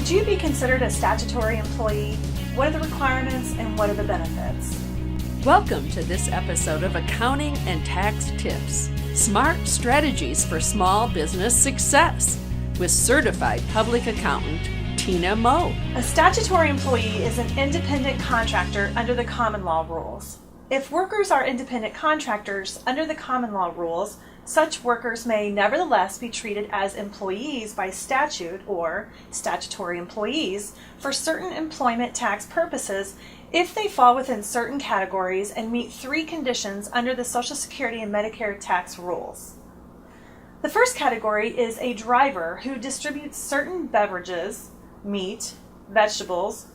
Could you be considered a statutory employee? What are the requirements and what are the benefits? Welcome to this episode of Accounting and Tax Tips, Smart Strategies for Small Business Success, with certified public accountant Tina Moe. A statutory employee is an independent contractor under the common law rules. If workers are independent contractors under the common law rules, such workers may nevertheless be treated as employees by statute or statutory employees for certain employment tax purposes if they fall within certain categories and meet three conditions under the Social Security and Medicare tax rules. The first category is a driver who distributes certain beverages, meat, vegetables,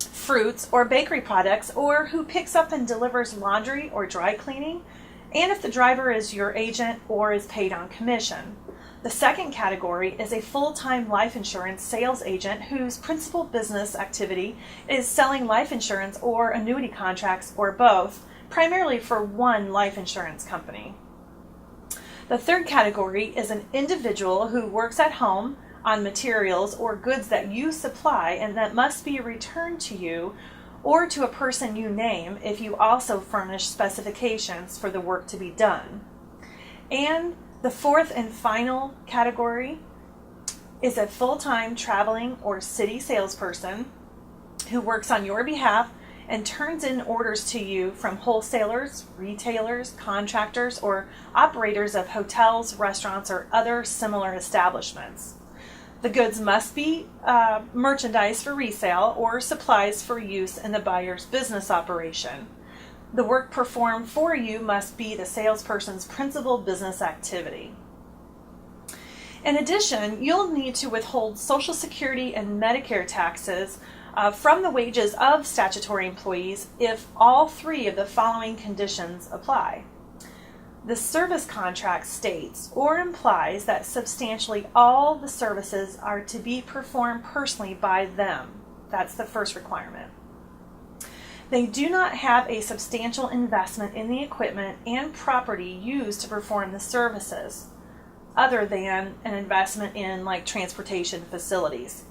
fruits, or bakery products, or who picks up and delivers laundry or dry cleaning, and if the driver is your agent or is paid on commission. The second category is a full-time life insurance sales agent whose principal business activity is selling life insurance or annuity contracts or both, primarily for one life insurance company. The third category is an individual who works at home on materials or goods that you supply and that must be returned to you or to a person you name if you also furnish specifications for the work to be done. And the fourth and final category is a full-time traveling or city salesperson who works on your behalf and turns in orders to you from wholesalers, retailers, contractors, or operators of hotels, restaurants, or other similar establishments. The goods must be merchandise for resale or supplies for use in the buyer's business operation. The work performed for you must be the salesperson's principal business activity. In addition, you'll need to withhold Social Security and Medicare taxes from the wages of statutory employees if all three of the following conditions apply. The service contract states or implies that substantially all the services are to be performed personally by them. That's the first requirement. They do not have a substantial investment in the equipment and property used to perform the services, other than an investment in like transportation facilities.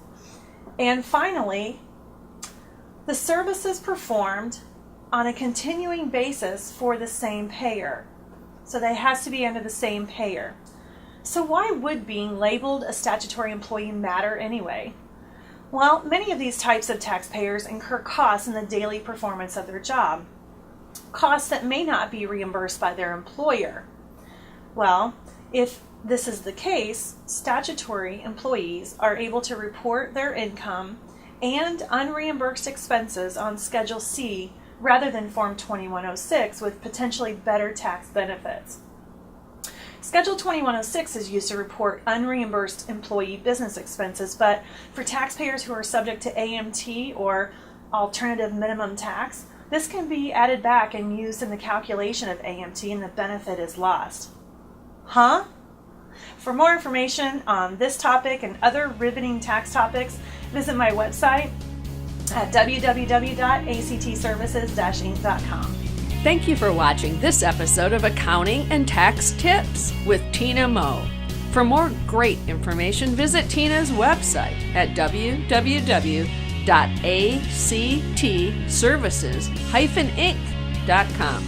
And finally, the services performed on a continuing basis for the same payer. So they has to be under the same payer. So why would being labeled a statutory employee matter anyway? Well, many of these types of taxpayers incur costs in the daily performance of their job, costs that may not be reimbursed by their employer. Well, if this is the case, statutory employees are able to report their income and unreimbursed expenses on Schedule C rather than Form 2106 with potentially better tax benefits. Schedule 2106 is used to report unreimbursed employee business expenses, but for taxpayers who are subject to AMT or alternative minimum tax, this can be added back and used in the calculation of AMT and the benefit is lost. Huh? For more information on this topic and other riveting tax topics, visit my website at www.actservices-inc.com. Thank you for watching this episode of Accounting and Tax Tips with Tina Moe. For more great information, visit Tina's website at www.actservices-inc.com.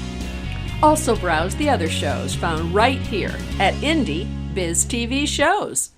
Also browse the other shows found right here at Indie Biz TV Shows.